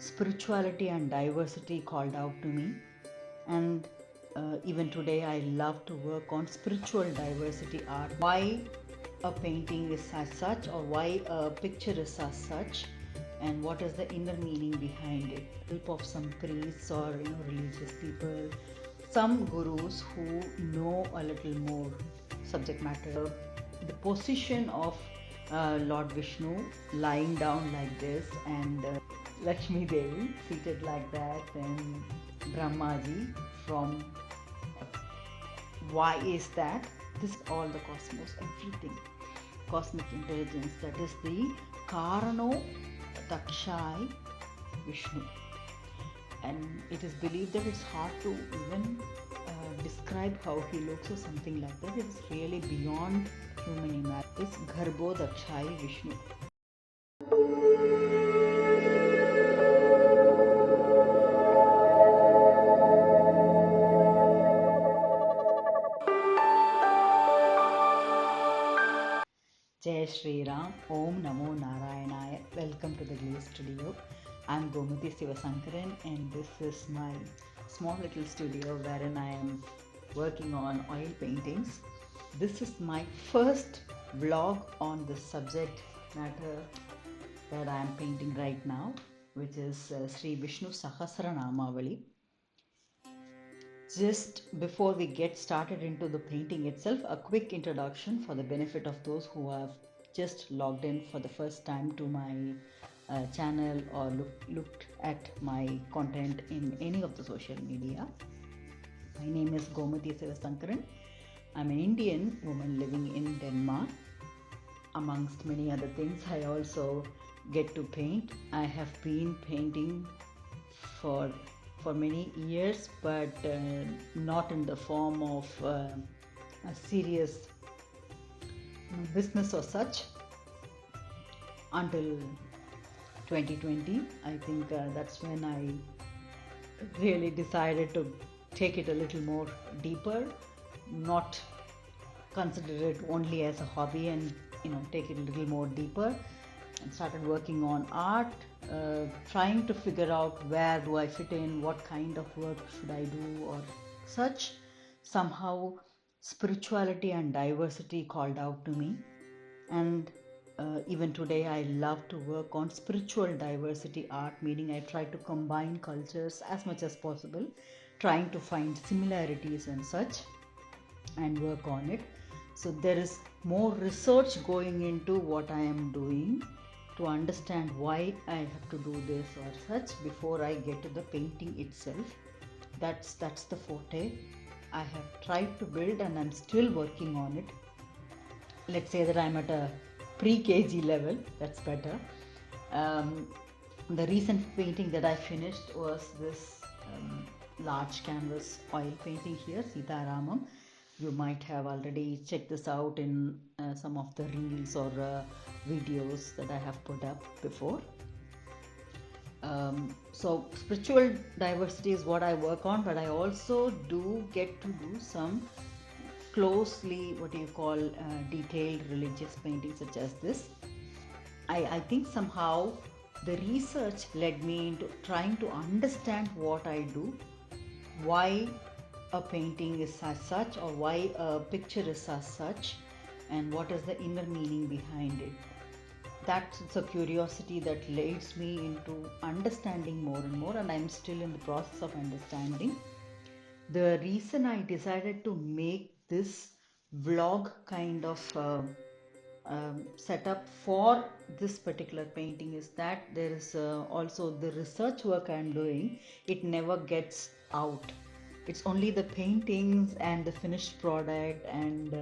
spirituality and diversity called out to me, and even today I love to work on spiritual diversity art. Why a painting is as such, or why a picture is as such, and what is the inner meaning behind it. Help of some priests or religious people, some gurus who know a little more subject matter. The position of Lord Vishnu lying down like this, and Lakshmi Devi seated like that, and Brahmaji from. Why is that? This is all the cosmos, everything, cosmic intelligence, that is the Karanodakshayi Vishnu. And it is believed that it's hard to even describe how he looks or something like that. It's really beyond human imagination. It's Garbhodakshayi Vishnu. Jai Shri Ram, Om Namo Narayanaya. Welcome to the Glaze Studio. I'm Gomathi Sivasankaran, and this is my small little studio wherein I am working on oil paintings. This is my first vlog on the subject matter that I am painting right now, which is Sri Vishnu Sahasranamavali. Just before we get started into the painting itself, a quick introduction for the benefit of those who have just logged in for the first time to my channel or looked at my content in any of the social media. My name is Gomathi Sivasankaran. I'm an Indian woman living in Denmark. Amongst many other things, I also get to paint. I have been painting for many years, but not in the form of a serious business or such until 2020. I think that's when I really decided to take it a little more deeper, not consider it only as a hobby, and take it a little more deeper, and started working on art, trying to figure out where do I fit in, what kind of work should I do or such. Somehow spirituality and diversity called out to me, and even today I love to work on spiritual diversity art, meaning I try to combine cultures as much as possible, trying to find similarities and such and work on it. So there is more research going into what I am doing to understand why I have to do this or such before I get to the painting itself. That's the forte I have tried to build, and I'm still working on it. Let's say that I'm at a pre-KG level, that's better. The recent painting that I finished was this large canvas oil painting here, Sita Ramam. You might have already checked this out in some of the reels or videos that I have put up before. So spiritual diversity is what I work on, but I also do get to do some closely detailed religious paintings such as this. I think somehow the research led me into trying to understand what I do, why a painting is as such, or why a picture is as such, and what is the inner meaning behind it. That's a curiosity that leads me into understanding more and more, and I'm still in the process of understanding. The reason I decided to make this vlog kind of setup for this particular painting is that there is also the research work I'm doing. It never gets out. It's only the paintings and the finished product and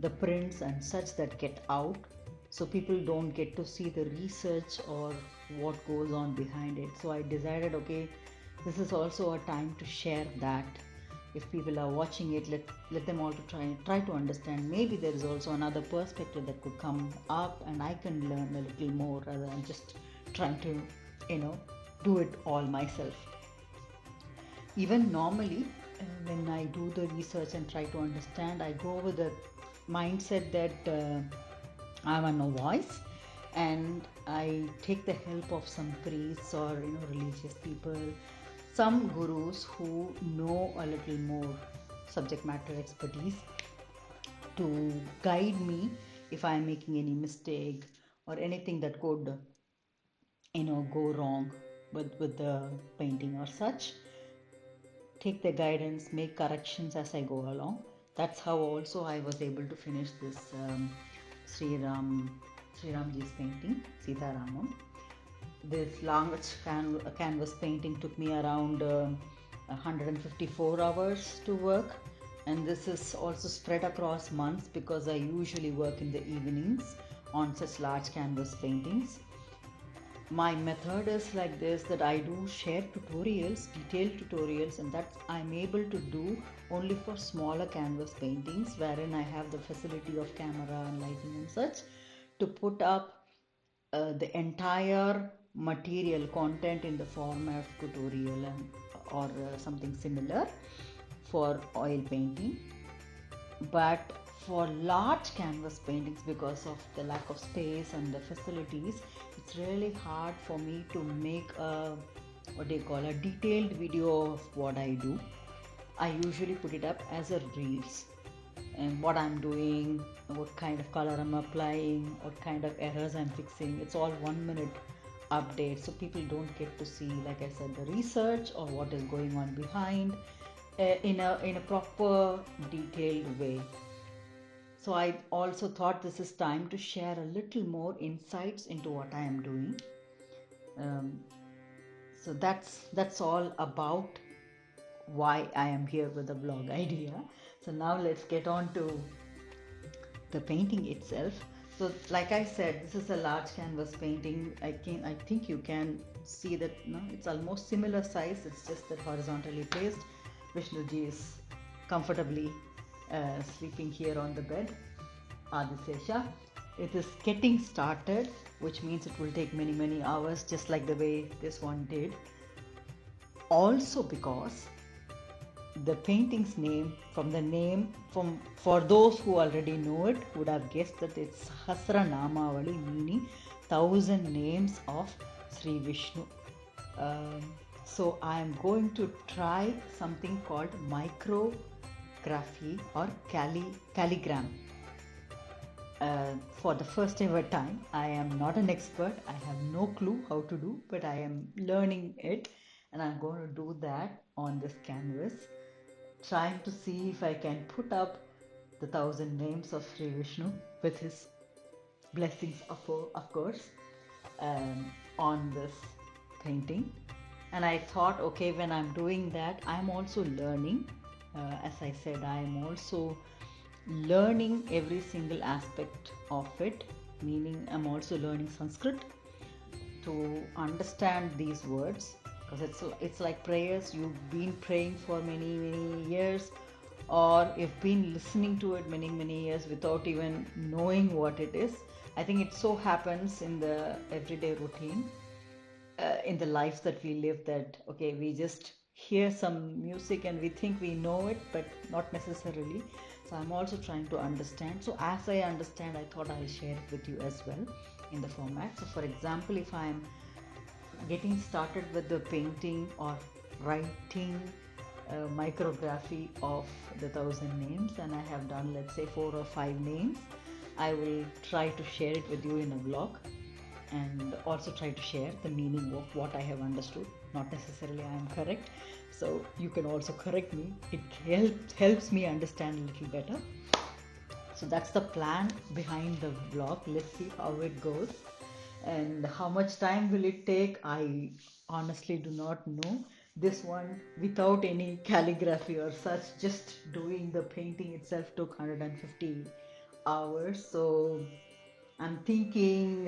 the prints and such that get out. So people don't get to see the research or what goes on behind it. So I decided, okay, this is also a time to share that. If people are watching it, let them all to try to understand. Maybe there is also another perspective that could come up, and I can learn a little more rather than just trying to, do it all myself. Even normally, when I do the research and try to understand, I go with the mindset that I'm a novice and I take the help of some priests or religious people, some gurus who know a little more subject matter expertise to guide me if I am making any mistake or anything that could go wrong with the painting or such. Take the guidance, make corrections as I go along. That's how also I was able to finish this Sri Ramji's painting, Sita Ramam. This large canvas painting took me around 154 hours to work, and this is also spread across months because I usually work in the evenings on such large canvas paintings. My method is like this, that I do share tutorials, detailed tutorials, and that I'm able to do only for smaller canvas paintings wherein I have the facility of camera and lighting and such to put up the entire material content in the form of tutorial or something similar for oil painting. But for large canvas paintings, because of the lack of space and the facilities, it's really hard for me to make a detailed video of what I do. I usually put it up as a reels, and what I'm doing, what kind of color I'm applying, what kind of errors I'm fixing. It's all 1 minute update, so people don't get to see, like I said, the research or what is going on behind in a proper detailed way. So I also thought this is time to share a little more insights into what I am doing. So that's all about why I am here with the vlog idea. So now let's get on to the painting itself. So like I said, this is a large canvas painting. I think you can see that it's almost similar size. It's just that horizontally placed. Vishnuji is comfortably sleeping here on the bed, Adishesha. It is getting started, which means it will take many hours, just like the way this one did. Also because the painting's name, for those who already know it, would have guessed that it's Sahasranamavali, meaning 1000 names of Sri Vishnu. So I am going to try something called Micrography or Calligram for the first ever time. I am not an expert. I have no clue how to do, but I am learning it, and I'm going to do that on this canvas, trying to see if I can put up the 1000 names of Sri Vishnu with his blessings, of course, on this painting. And I thought, okay, when I'm doing that, I'm also learning. As I said, I am also learning every single aspect of it, meaning I'm also learning Sanskrit to understand these words, because it's like prayers. You've been praying for many years, or you've been listening to it many years without even knowing what it is. I think it so happens in the everyday routine, in the lives that we live, that okay, we just hear some music and we think we know it, but not necessarily. So I'm also trying to understand. So as I understand, I thought I'll share it with you as well in the format. So for example, if I'm getting started with the painting or writing micrography of the 1000 names, and I have done, let's say, 4 or 5 names, I will try to share it with you in a vlog, and also try to share the meaning of what I have understood. Not necessarily I am correct, so you can also correct me. It helps me understand a little better. So that's the plan behind the vlog. Let's see how it goes. And how much time will it take? I honestly do not know. This one, without any calligraphy or such, just doing the painting itself took 150 hours. So I'm thinking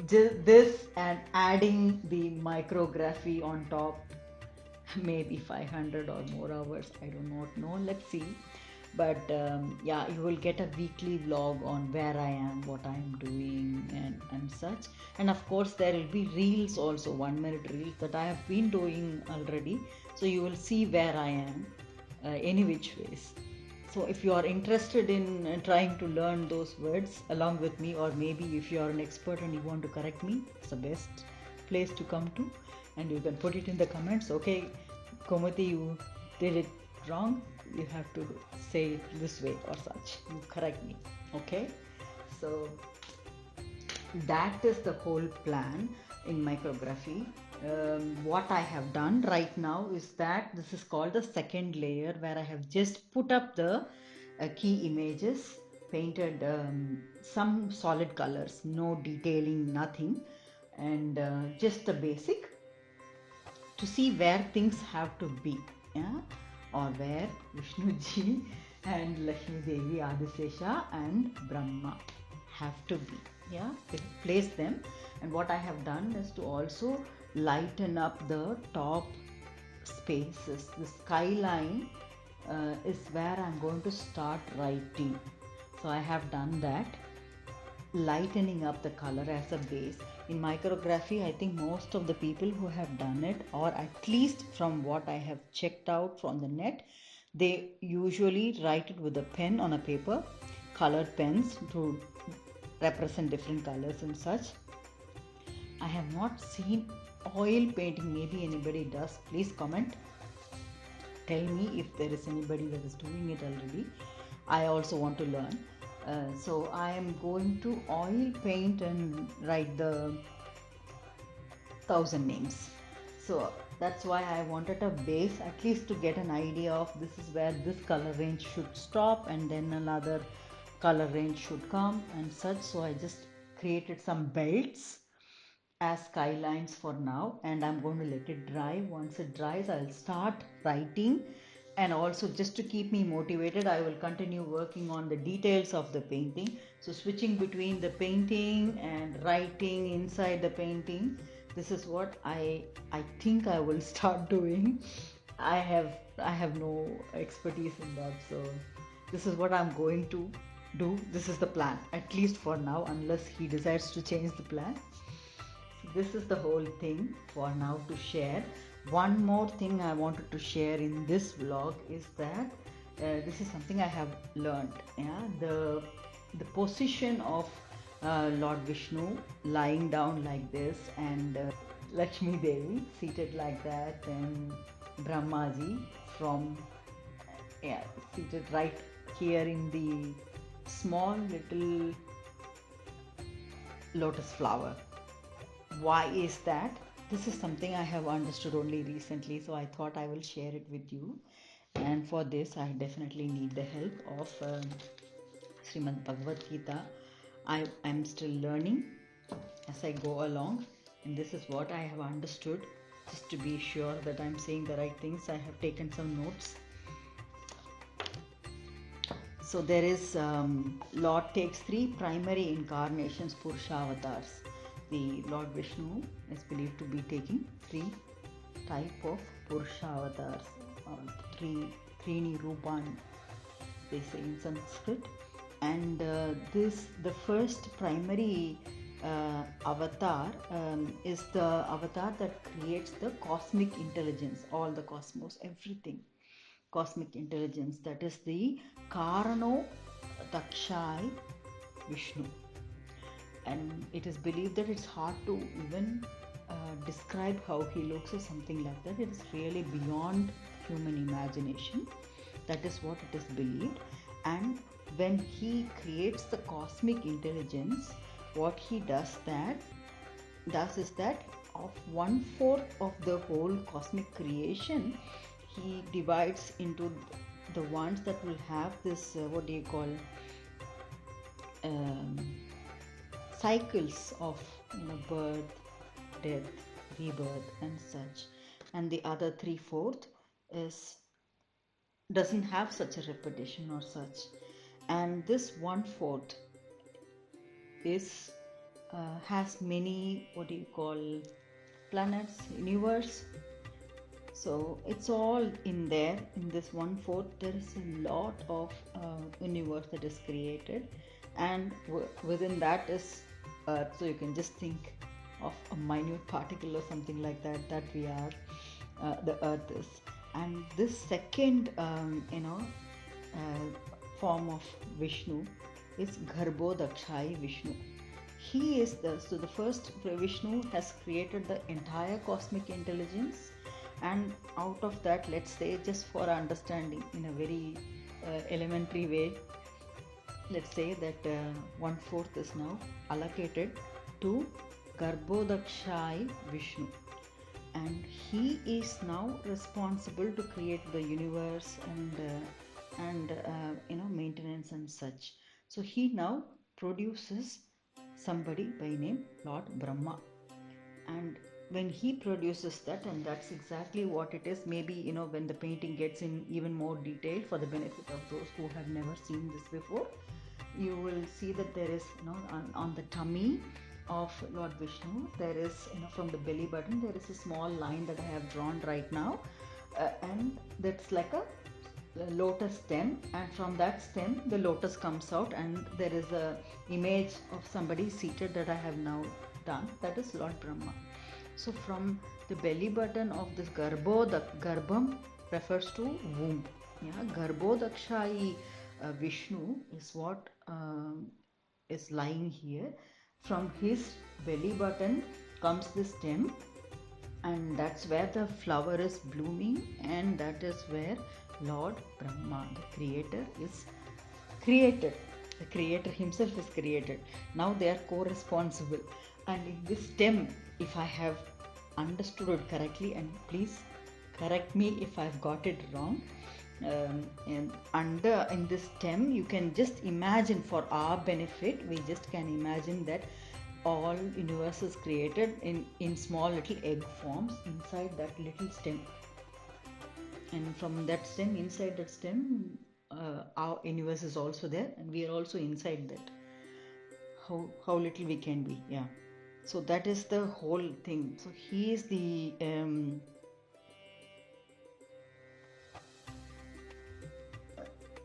this and adding the micrography on top, maybe 500 or more hours. I do not know. Let's see. But yeah, you will get a weekly vlog on where I am, what I am doing, and such. And of course there will be reels also, 1 minute reels that I have been doing already, so you will see where I am any which ways. So if you are interested in trying to learn those words along with me, or maybe if you are an expert and you want to correct me, it's the best place to come to, and you can put it in the comments. Okay, Komati, you did it wrong, you have to say it this way or such, you correct me. Okay, so that is the whole plan in micrography. What I have done right now is that this is called the second layer, where I have just put up the key images, painted some solid colors, no detailing, nothing, and just the basic, to see where things have to be, yeah, or where Vishnu ji and Lakshmi Devi, Adishesha and Brahma have to be, yeah, place them. And what I have done is to also lighten up the top spaces. The skyline is where I'm going to start writing. So I have done that, lightening up the color as a base. In micrography, I think most of the people who have done it, or at least from what I have checked out from the net, they usually write it with a pen on a paper, colored pens to represent different colors and such. I have not seen oil painting. Maybe anybody does. Please comment. Tell me if there is anybody that is doing it already. I also want to learn. So I am going to oil paint and write the 1,000 names. So that's why I wanted a base, at least to get an idea of this is where this color range should stop and then another color range should come and such. So I just created some belts as skylines for now, and I'm going to let it dry. Once it dries, I'll start writing, and also just to keep me motivated, I will continue working on the details of the painting. So switching between the painting and writing inside the painting, this is what I think I will start doing. I have no expertise in that, so this is what I'm going to do. This is the plan, at least for now, unless he decides to change the plan. This is the whole thing for now to share. One more thing I wanted to share in this vlog is that this is something I have learned. Yeah, the position of Lord Vishnu lying down like this, and Lakshmi Devi seated like that, and Brahmaji from seated right here in the small little lotus flower. Why is that? This is something I have understood only recently, so I thought I will share it with you. And for this, I definitely need the help of Srimad Bhagavad Gita. I'm still learning as I go along, and this is what I have understood. Just to be sure that I'm saying the right things, I have taken some notes. So there is Lord takes 3 primary incarnations, Purusha avatars. The Lord Vishnu is believed to be taking 3 type of Purusha avatars, Trini Rupan, they say in Sanskrit. And the first primary avatar is the avatar that creates the cosmic intelligence, all the cosmos, everything. Cosmic intelligence, that is the Karanodakshayi Vishnu. And it is believed that it's hard to even describe how he looks or something like that. It is really beyond human imagination. That is what it is believed. And when he creates the cosmic intelligence, what he does is that of 1/4 of the whole cosmic creation, he divides into the ones that will have this cycles of birth, death, rebirth and such, and the other 3/4 doesn't have such a repetition or such. And this 1/4 has many planets, universe. So it's all in there. In this 1/4 there is a lot of universe that is created, and within that is Earth. So you can just think of a minute particle or something like that we are, the Earth is. And this second form of Vishnu is Garbhodakshayi Vishnu. He is so the first Vishnu has created the entire cosmic intelligence, and out of that, let's say, just for understanding in a very elementary way, let's say that 1/4 is now allocated to Garbhodakshayi Vishnu, and he is now responsible to create the universe and maintenance and such. So he now produces somebody by name Lord Brahma, and when he produces that, and that's exactly what it is. Maybe when the painting gets in even more detail for the benefit of those who have never seen this before, you will see that there is on the tummy of Lord Vishnu, there is from the belly button there is a small line that I have drawn right now, and that's like a lotus stem, and from that stem the lotus comes out, and there is a image of somebody seated that I have now done, that is Lord Brahma. So from the belly button of this Garbham refers to womb. Garbhodakshayi Vishnu is what is lying here. From his belly button comes the stem, and that's where the flower is blooming, and that is where Lord Brahma, the creator, is created. The creator himself is created. Now they are co-responsible, and in this stem, if I have understood it correctly, and please correct me if I've got it wrong, and in this stem you can just imagine, for our benefit, we just can imagine that all universe is created in small little egg forms inside that little stem, and from that stem, inside that stem, our universe is also there, and we are also inside that. How little we can be. So that is the whole thing. So he is the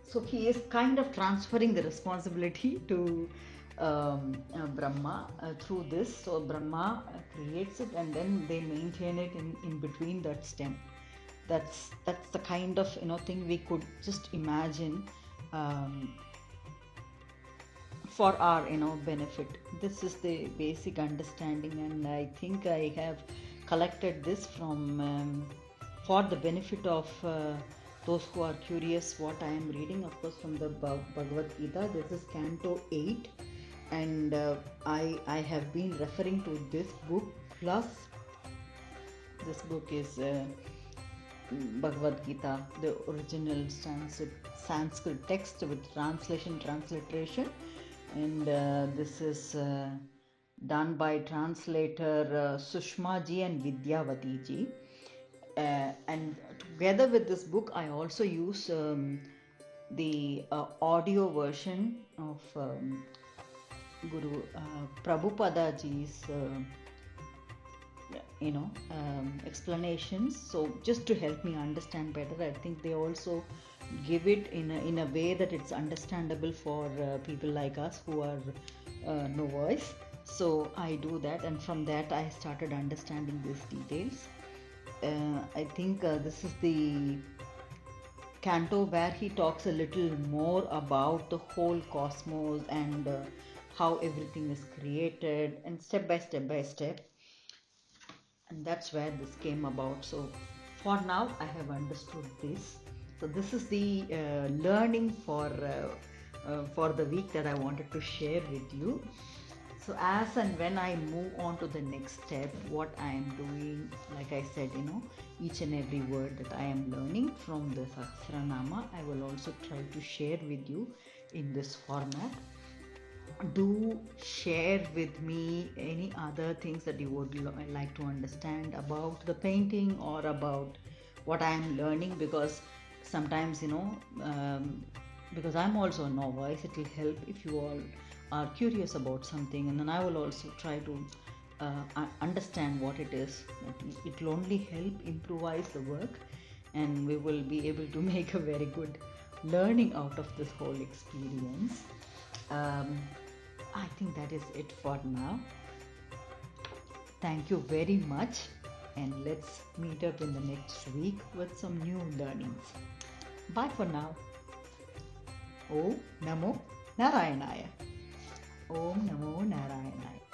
so he is kind of transferring the responsibility to Brahma through this. So Brahma creates it, and then they maintain it in between that stem. That's the kind of thing we could just imagine for our benefit. This is the basic understanding, and I think I have collected this from for the benefit of those who are curious what I am reading, of course, from the Bhagavad Gita. This is Canto 8, and I have been referring to this book, plus this book is Bhagavad Gita, the original Sanskrit text with transliteration, and this is done by translator Sushma ji and Vidyavati ji. And together with this book, I also use the audio version of Guru Prabhupada ji's explanations. So just to help me understand better, I think they also give it in a way that it's understandable for people like us who are novice. So I do that, and from that I started understanding these details. I think this is the canto where he talks a little more about the whole cosmos and how everything is created, and step by step, and that's where this came about. So for now I have understood this. So this is the learning for the week that I wanted to share with you. So as and when I move on to the next step, what I am doing, like I said, each and every word that I am learning from the Sahasranama, I will also try to share with you in this format. Do share with me any other things that you would like to understand about the painting or about what I am learning, because sometimes, because I'm also a novice, it will help if you all are curious about something, and then I will also try to understand what it is. It will only help improvise the work, and we will be able to make a very good learning out of this whole experience. I think that is it for now. Thank you very much, and let's meet up in the next week with some new learnings. Bye for now. Om Namo Narayanaya. Om Namo Narayanaya.